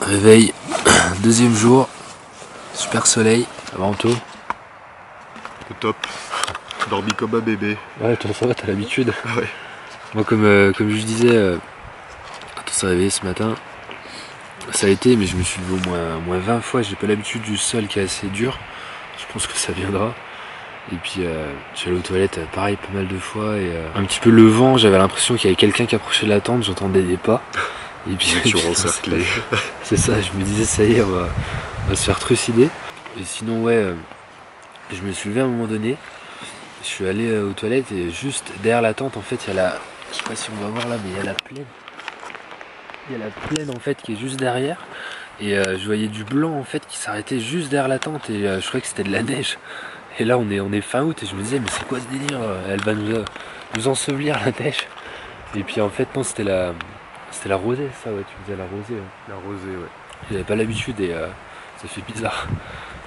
Réveil, deuxième jour, super soleil, ça va Anto? Au top, dormi comme un bébé. Ouais, toi ça va, t'as l'habitude. Ouais. Moi comme je disais, quand on s'est réveillé ce matin, ça a été, mais je me suis levé au moins 20 fois, j'ai pas l'habitude du sol qui est assez dur, je pense que ça viendra. Et puis je suis allé aux toilettes pareil pas mal de fois et un petit peu le vent, j'avais l'impression qu'il y avait quelqu'un qui approchait de la tente, j'entendais des pas. Et puis tu encerclé. C'est ça, je me disais ça y est, on va se faire trucider. Et sinon ouais, je me suis levé à un moment donné, je suis allé aux toilettes et juste derrière la tente en fait il y a la, je sais pas si on va voir là, mais il y a la plaine. Il y a la plaine en fait qui est juste derrière. Et je voyais du blanc en fait qui s'arrêtait juste derrière la tente et je croyais que c'était de la neige. Et là on est fin août et je me disais mais c'est quoi ce délire, elle va nous ensevelir la neige. Et puis en fait non, c'était la rosée, ça ouais, tu disais la rosée. Ouais. La rosée, ouais. J'avais pas l'habitude et ça fait bizarre.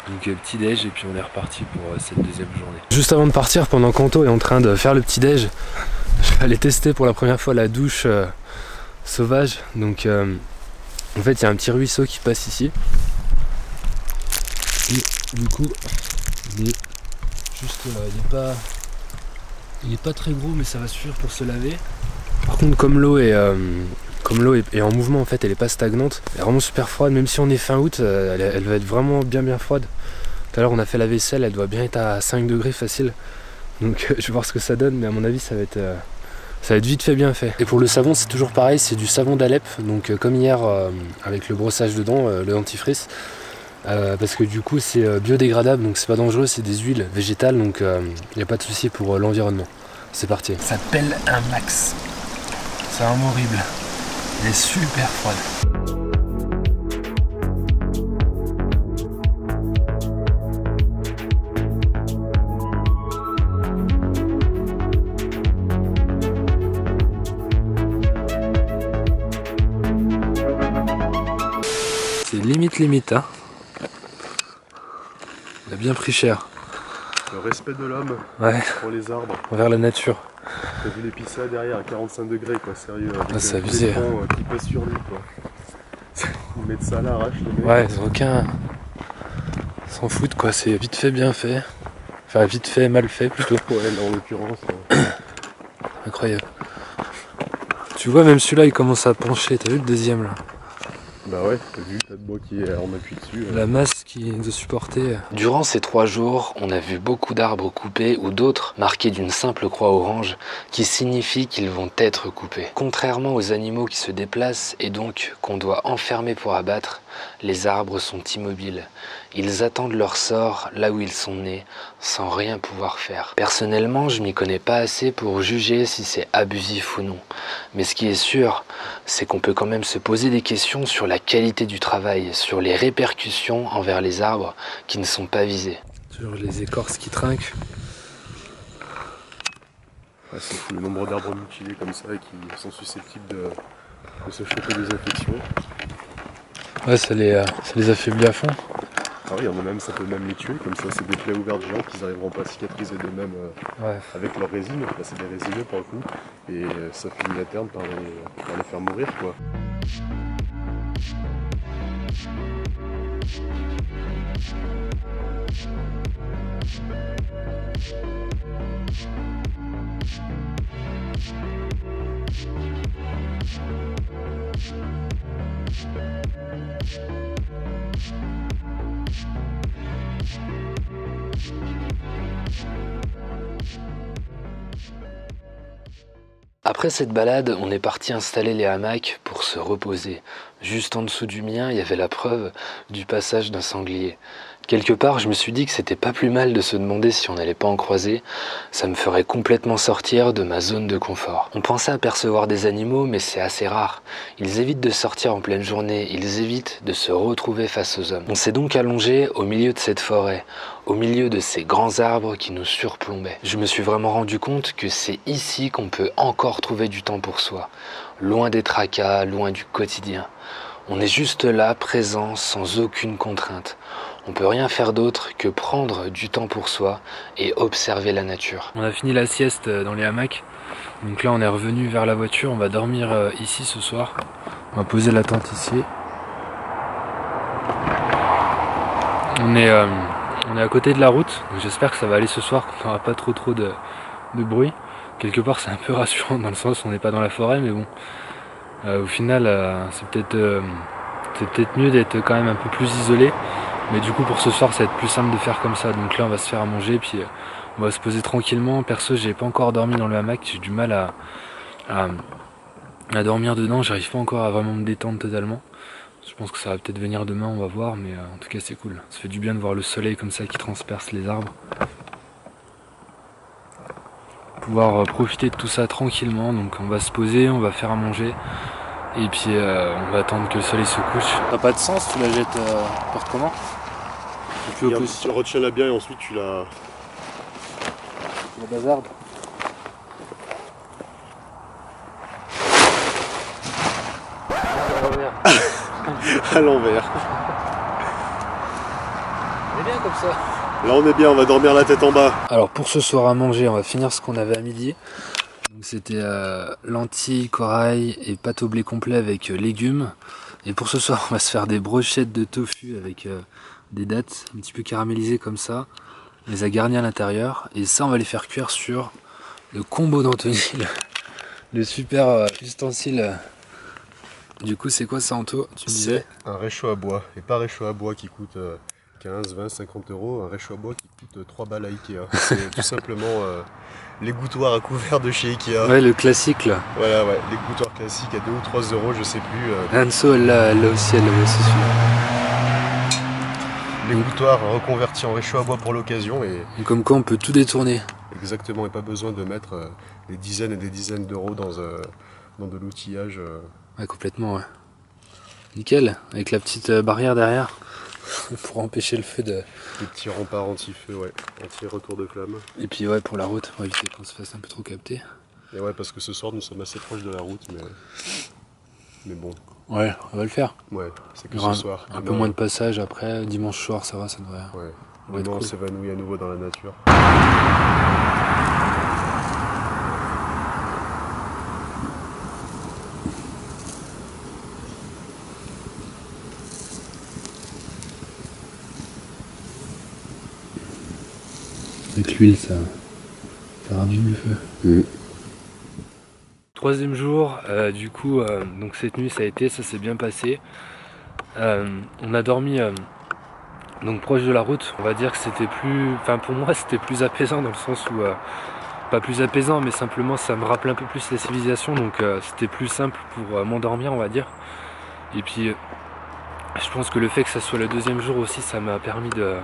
Donc petit déj et puis on est reparti pour cette deuxième journée. Juste avant de partir, pendant qu'Anto est en train de faire le petit déj, je vais aller tester pour la première fois la douche sauvage. Donc en fait il y a un petit ruisseau qui passe ici. Et du coup il est juste il est pas très gros mais ça va suffire pour se laver. Par contre comme l'eau est en mouvement en fait, elle est pas stagnante, elle est vraiment super froide, même si on est fin août, elle va être vraiment bien froide. Tout à l'heure on a fait la vaisselle, elle doit bien être à 5 degrés facile. Donc je vais voir ce que ça donne, mais à mon avis ça va être vite fait bien fait. Et pour le savon c'est toujours pareil, c'est du savon d'Alep, donc comme hier avec le brossage de dents, le dentifrice. Parce que du coup c'est biodégradable, donc c'est pas dangereux, c'est des huiles végétales, donc il n'y a pas de souci pour l'environnement. C'est parti. Ça pèle un max. C'est vraiment horrible. Elle est super froide. C'est limite hein. On a bien pris cher. Le respect de l'homme, ouais, pour les arbres. Envers la nature. T'as vu l'épicéa derrière à 45 degrés quoi, sérieux. Ah, c'est abusé. Qui pèse sur lui quoi. Ils mettent ça à l'arrache les mecs. Ouais, ils ont aucun. Ils s'en foutent quoi, c'est vite fait, bien fait. Enfin, vite fait, mal fait plutôt. Ouais, là en l'occurrence. Incroyable. Tu vois, même celui-là il commence à pencher, t'as vu le deuxième là? Bah ouais, t'as vu, t'as de bois qui est en appui dessus. La masse qui nous a supporté. Durant ces 3 jours, on a vu beaucoup d'arbres coupés ou d'autres marqués d'une simple croix orange qui signifie qu'ils vont être coupés. Contrairement aux animaux qui se déplacent et donc qu'on doit enfermer pour abattre, les arbres sont immobiles. Ils attendent leur sort là où ils sont nés, sans rien pouvoir faire. Personnellement, je m'y connais pas assez pour juger si c'est abusif ou non. Mais ce qui est sûr, c'est qu'on peut quand même se poser des questions sur la qualité du travail, sur les répercussions envers les arbres qui ne sont pas visés. Sur les écorces qui trinquent. Ouais, c'est fou le nombre d'arbres mutilés comme ça et qui sont susceptibles de se choper des infections. Ouais, ça les affaiblit à fond. Ah oui, il y en a même, ça peut même les tuer, comme ça c'est des plaies ouvertes géantes qu'ils n'arriveront pas à cicatriser d'eux-mêmes Ouais. avec leur résine. Là c'est des résineux pour le coup, et ça finit à terme par les faire mourir quoi. Après cette balade, on est parti installer les hamacs pour se reposer. Juste en dessous du mien, il y avait la preuve du passage d'un sanglier. Quelque part, je me suis dit que c'était pas plus mal de se demander si on n'allait pas en croiser. Ça me ferait complètement sortir de ma zone de confort. On pensait apercevoir des animaux, mais c'est assez rare. Ils évitent de sortir en pleine journée, ils évitent de se retrouver face aux hommes. On s'est donc allongé au milieu de cette forêt, au milieu de ces grands arbres qui nous surplombaient. Je me suis vraiment rendu compte que c'est ici qu'on peut encore trouver du temps pour soi, loin des tracas, loin du quotidien. On est juste là, présent, sans aucune contrainte. On peut rien faire d'autre que prendre du temps pour soi et observer la nature. On a fini la sieste dans les hamacs. Donc là on est revenu vers la voiture, on va dormir ici ce soir. On va poser la tente ici. On est à côté de la route, donc j'espère que ça va aller ce soir, qu'on n'aura pas trop de bruit. Quelque part c'est un peu rassurant dans le sens où on n'est pas dans la forêt, mais bon, au final c'est peut-être mieux d'être quand même un peu plus isolé. Mais du coup pour ce soir ça va être plus simple de faire comme ça. Donc là on va se faire à manger, puis on va se poser tranquillement. Perso j'ai pas encore dormi dans le hamac, j'ai du mal à dormir dedans, j'arrive pas encore à vraiment me détendre totalement. Je pense que ça va peut-être venir demain, on va voir, mais en tout cas c'est cool. Ça fait du bien de voir le soleil comme ça qui transperce les arbres. Pouvoir profiter de tout ça tranquillement, donc on va se poser, on va faire à manger, et puis on va attendre que le soleil se couche. T'as pas de sens, tu la jettes n'importe comment? Tu retiens-la bien et ensuite tu la... La bazarde. à l'envers. On est bien comme ça. Là on est bien, on va dormir la tête en bas. Alors pour ce soir à manger, on va finir ce qu'on avait à midi. C'était lentilles, corail et pâte au blé complet avec légumes. Et pour ce soir, on va se faire des brochettes de tofu avec des dattes un petit peu caramélisées comme ça. On les a garnies à l'intérieur. Et ça, on va les faire cuire sur le combo d'Anthony, le super ustensile. Du coup, c'est quoi ça, Anto? Tu me disais? C'est un réchaud à bois. Et pas un réchaud à bois qui coûte 15, 20, 50 euros. Un réchaud à bois qui coûte 3 balles à Ikea. C'est tout simplement l'égouttoir à couvert de chez Ikea. Ouais, le classique là. Voilà, ouais, l'égouttoir classique à 2 ou 3 euros, je sais plus. Anso, elle l'a aussi, elle l'avait aussi celui-là. L'égouttoir reconverti en réchaud à bois pour l'occasion. Et comme quoi, on peut tout détourner. Exactement, et pas besoin de mettre des dizaines et des dizaines d'euros dans de l'outillage. Ouais, complètement, ouais. Nickel, avec la petite barrière derrière pour empêcher le feu de... Des petits remparts anti-feu, ouais, anti-retour de flamme. Et puis ouais, pour la route, pour éviter qu'on se fasse un peu trop capter. Et ouais, parce que ce soir, nous sommes assez proches de la route, mais bon. Ouais, on va le faire. Ouais, c'est que ce soir. Un peu moins de passage après, dimanche soir, ça va, ça devrait... Ouais, demain on s'évanouit à nouveau dans la nature. Avec l'huile, ça rallume le feu. Troisième jour, du coup, donc cette nuit ça s'est bien passé. On a dormi donc proche de la route. On va dire que c'était plus, enfin pour moi c'était plus apaisant dans le sens où, pas plus apaisant, mais simplement ça me rappelait un peu plus la civilisation, donc c'était plus simple pour m'endormir, on va dire. Et puis je pense que le fait que ça soit le deuxième jour aussi, ça m'a permis de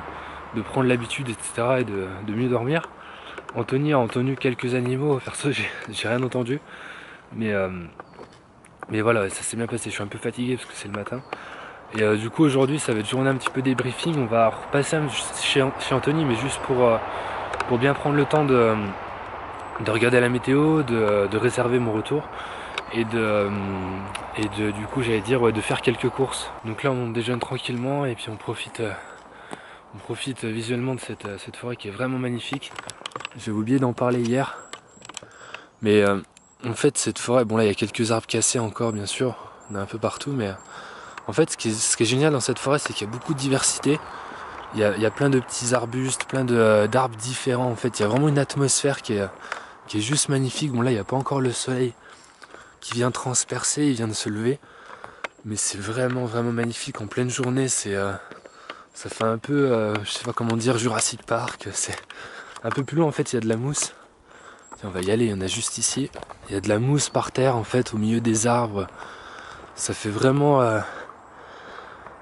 prendre l'habitude, etc. et de mieux dormir. Anthony a entendu quelques animaux, perso j'ai rien entendu. Mais voilà, ça s'est bien passé, je suis un peu fatigué parce que c'est le matin. Et du coup aujourd'hui ça va être journée un petit peu débriefing, on va repasser chez Anthony, mais juste pour bien prendre le temps de regarder la météo, de réserver mon retour. Et du coup j'allais dire de faire quelques courses. Donc là on déjeune tranquillement et puis on profite visuellement de cette forêt qui est vraiment magnifique. J'ai oublié d'en parler hier, mais en fait cette forêt, bon là il y a quelques arbres cassés encore bien sûr, on est un peu partout, mais en fait ce qui est génial dans cette forêt, c'est qu'il y a beaucoup de diversité. Il y a plein de petits arbustes, plein d'arbres différents, en fait il y a vraiment une atmosphère qui est juste magnifique. Bon là il n'y a pas encore le soleil qui vient transpercer, il vient de se lever, mais c'est vraiment magnifique en pleine journée. Ça fait un peu, je sais pas comment dire, Jurassic Park. C'est un peu plus loin, en fait il y a de la mousse. Tiens, on va y aller, il y en a juste ici. Il y a de la mousse par terre en fait au milieu des arbres. Ça fait vraiment,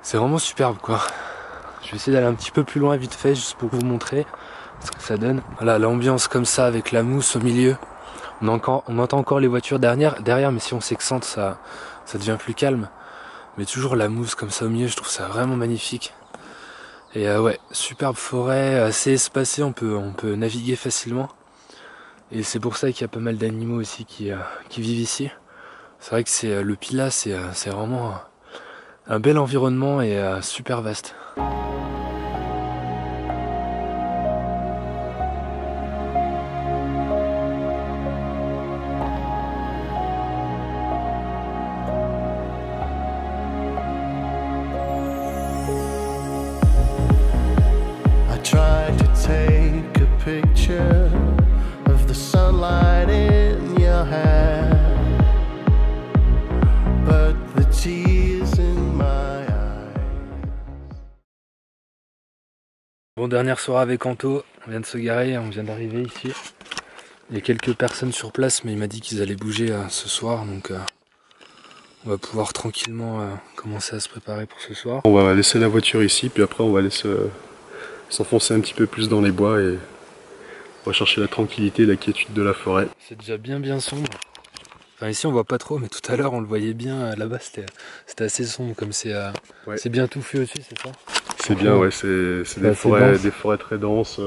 c'est vraiment superbe quoi. Je vais essayer d'aller un petit peu plus loin vite fait juste pour vous montrer ce que ça donne. Voilà, l'ambiance comme ça avec la mousse au milieu. On entend encore les voitures derrière, mais si on s'excentre, ça devient plus calme. Mais toujours la mousse comme ça au milieu, je trouve ça vraiment magnifique. Et ouais, superbe forêt, assez espacée, on peut naviguer facilement. Et c'est pour ça qu'il y a pas mal d'animaux aussi qui vivent ici. C'est vrai que le Pilat, c'est vraiment un bel environnement et super vaste. Bon, dernière soirée avec Anto, on vient de se garer, on vient d'arriver ici. Il y a quelques personnes sur place, mais il m'a dit qu'ils allaient bouger ce soir, donc on va pouvoir tranquillement commencer à se préparer pour ce soir. On va laisser la voiture ici, puis après on va aller s'enfoncer un petit peu plus dans les bois et on va chercher la tranquillité et la quiétude de la forêt. C'est déjà bien sombre. Enfin ici on voit pas trop, mais tout à l'heure on le voyait bien, là-bas c'était assez sombre, comme c'est bien touffu au-dessus, c'est ça? C'est bien, ouais, c'est des forêts très denses,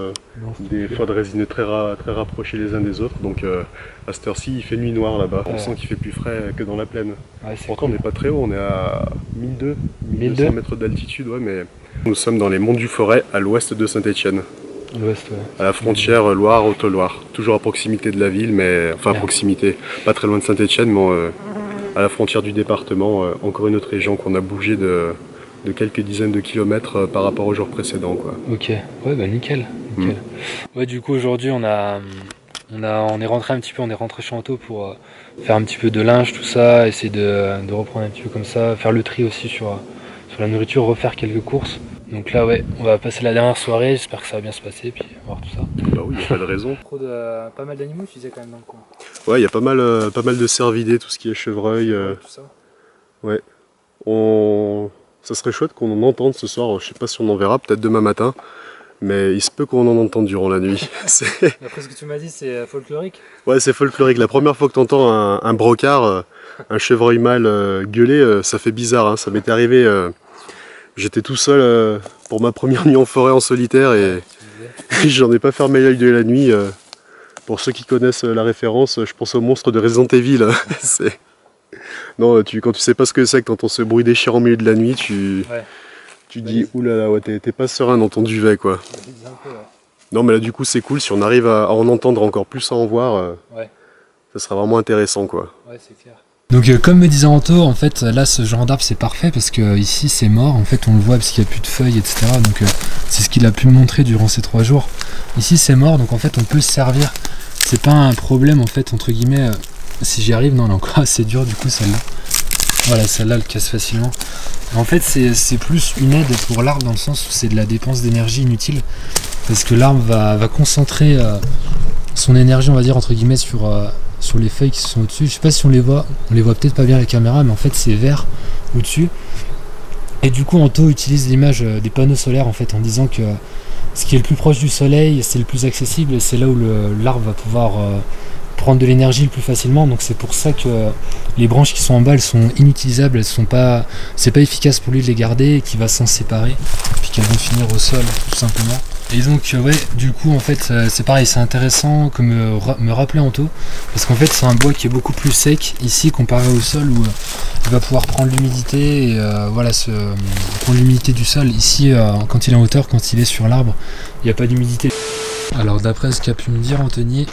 des forêts de résineux très rapprochés les uns des autres, donc à cette heure-ci il fait nuit noire là-bas, on sent qu'il fait plus frais que dans la plaine. Ouais, pourtant on n'est pas très haut, on est à 1200 mètres d'altitude, ouais, mais nous sommes dans les monts du Forêt, à l'ouest de Saint-Étienne. À la frontière Loire-Haute-Loire, toujours à proximité de la ville, mais enfin à proximité, pas très loin de Saint-Étienne, mais à la frontière du département, encore une autre région qu'on a bougé de quelques dizaines de kilomètres par rapport au jour précédent, quoi. Ok, ouais, bah nickel. Ouais, du coup aujourd'hui on est rentré un petit peu, on est rentré chez Anto pour faire un petit peu de linge, tout ça, essayer de reprendre un petit peu comme ça, faire le tri aussi sur la nourriture, refaire quelques courses. Donc là ouais, on va passer la dernière soirée, j'espère que ça va bien se passer, puis voir tout ça. Bah oui, il n'y a pas de raison. Pas mal d'animaux tu disais quand même dans le coin. Ouais, il y a pas mal de cervidés, tout ce qui est chevreuil. Tout ça. Ouais. Ça serait chouette qu'on en entende ce soir, je sais pas si on en verra, peut-être demain matin. Mais il se peut qu'on en entende durant la nuit. D'après ce que tu m'as dit, c'est folklorique? Ouais, c'est folklorique. La première fois que tu entends un brocard, un chevreuil mâle gueuler, ça fait bizarre, hein. Ça m'était arrivé, j'étais tout seul pour ma première nuit en forêt en solitaire et j'en ai pas fermé l'œil de la nuit. Pour ceux qui connaissent la référence, je pense au monstre de Resident Evil. Non, quand tu sais pas ce que c'est, que t'entends ce bruit déchirant au milieu de la nuit, tu dis oulala, ouais, t'es pas serein dans ton duvet, quoi. Non, mais là du coup c'est cool, si on arrive à en entendre encore plus, à en voir, ça sera vraiment intéressant, quoi. Ouais, c'est clair. Donc comme me disait Anto, en fait là ce genre d'arbre c'est parfait parce que ici c'est mort, en fait on le voit parce qu'il n'y a plus de feuilles, etc. Donc c'est ce qu'il a pu me montrer durant ces 3 jours. Ici c'est mort, donc en fait on peut se servir. C'est pas un problème en fait, entre guillemets, si j'y arrive. Non, elle est encore assez dure du coup celle-là. Voilà, celle-là elle casse facilement. En fait c'est plus une aide pour l'arbre dans le sens où c'est de la dépense d'énergie inutile. Parce que l'arbre va concentrer son énergie, on va dire entre guillemets, sur les feuilles qui sont au-dessus. Je sais pas si on les voit peut-être pas bien à la caméra, mais en fait c'est vert au-dessus. Et du coup Anto utilise l'image des panneaux solaires en fait, en disant que ce qui est le plus proche du soleil, c'est le plus accessible et c'est là où l'arbre va pouvoir prendre de l'énergie le plus facilement. Donc c'est pour ça que les branches qui sont en bas elles sont inutilisables, c'est pas efficace pour lui de les garder et qu'il va s'en séparer puis qu'elles vont finir au sol tout simplement. Et donc ouais, du coup en fait c'est pareil, c'est intéressant comme me rappeler Anto, parce qu'en fait c'est un bois qui est beaucoup plus sec ici comparé au sol où il va pouvoir prendre l'humidité et prendre l'humidité du sol. Ici quand il est en hauteur, quand il est sur l'arbre, il n'y a pas d'humidité. Alors d'après ce qu'a pu me dire Anthony,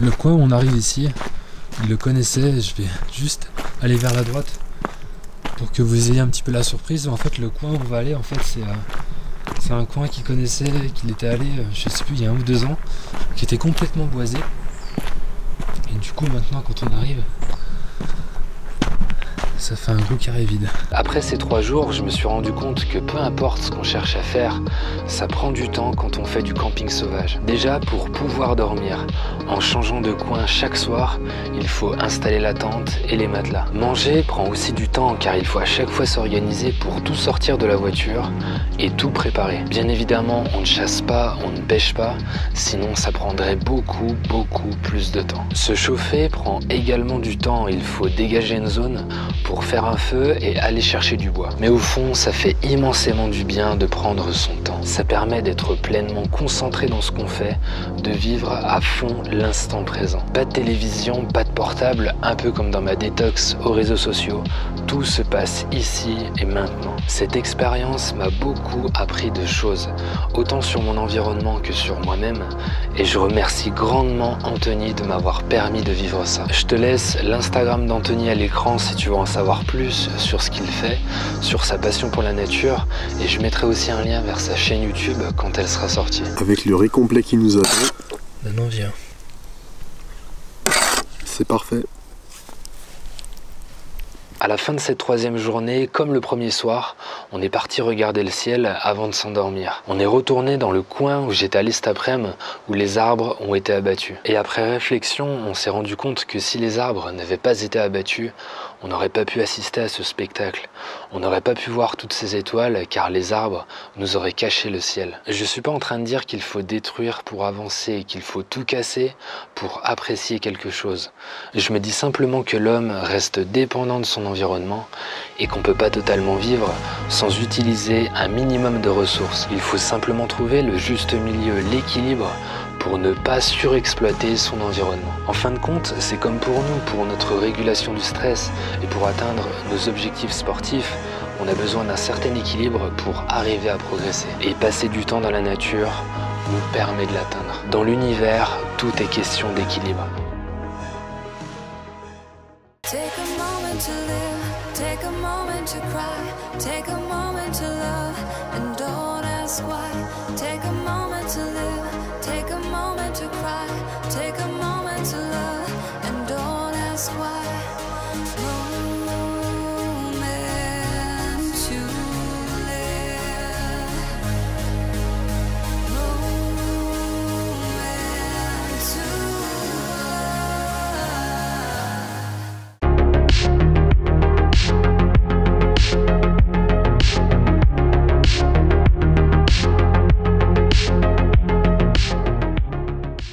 le coin où on arrive ici, il le connaissait. Je vais juste aller vers la droite pour que vous ayez un petit peu la surprise. En fait le coin où on va aller, en fait c'est un coin qu'il connaissait, qu'il était allé, je sais plus, il y a 1 ou 2 ans, qui était complètement boisé. Et du coup maintenant quand on arrive, ça fait un gros carré vide. Après ces 3 jours, je me suis rendu compte que peu importe ce qu'on cherche à faire, ça prend du temps quand on fait du camping sauvage. Déjà, pour pouvoir dormir, en changeant de coin chaque soir, il faut installer la tente et les matelas. Manger prend aussi du temps car il faut à chaque fois s'organiser pour tout sortir de la voiture et tout préparer. Bien évidemment, on ne chasse pas, on ne pêche pas, sinon ça prendrait beaucoup plus de temps. Se chauffer prend également du temps, il faut dégager une zone pour faire un feu et aller chercher du bois. Mais au fond, ça fait immensément du bien de prendre son temps. Ça permet d'être pleinement concentré dans ce qu'on fait, de vivre à fond l'instant présent. Pas de télévision, pas de portable, un peu comme dans ma détox aux réseaux sociaux. Tout se passe ici et maintenant. Cette expérience m'a beaucoup appris de choses, autant sur mon environnement que sur moi-même, et je remercie grandement Anthony de m'avoir permis de vivre ça. Je te laisse l'Instagram d'Anthony à l'écran si tu veux en savoir plus sur ce qu'il fait, sur sa passion pour la nature, et je mettrai aussi un lien vers sa chaîne YouTube quand elle sera sortie. Avec le riz complet qui nous attend. Maintenant viens. C'est parfait. À la fin de cette 3e journée, comme le premier soir, on est parti regarder le ciel avant de s'endormir. On est retourné dans le coin où j'étais allé cet après-midi, où les arbres ont été abattus. Et après réflexion, on s'est rendu compte que si les arbres n'avaient pas été abattus, on n'aurait pas pu assister à ce spectacle. On n'aurait pas pu voir toutes ces étoiles car les arbres nous auraient caché le ciel. Je suis pas en train de dire qu'il faut détruire pour avancer, qu'il faut tout casser pour apprécier quelque chose. Je me dis simplement que l'homme reste dépendant de son environnement et qu'on peut pas totalement vivre sans utiliser un minimum de ressources. Il faut simplement trouver le juste milieu, l'équilibre, pour ne pas surexploiter son environnement. En fin de compte, c'est comme pour nous, pour notre régulation du stress et pour atteindre nos objectifs sportifs, on a besoin d'un certain équilibre pour arriver à progresser. Et passer du temps dans la nature nous permet de l'atteindre. Dans l'univers, tout est question d'équilibre. Take a moment to live, take a moment to cry, take a moment to love, and don't ask why. Take a moment to live, take a moment to cry, take a moment to love, and don't ask why.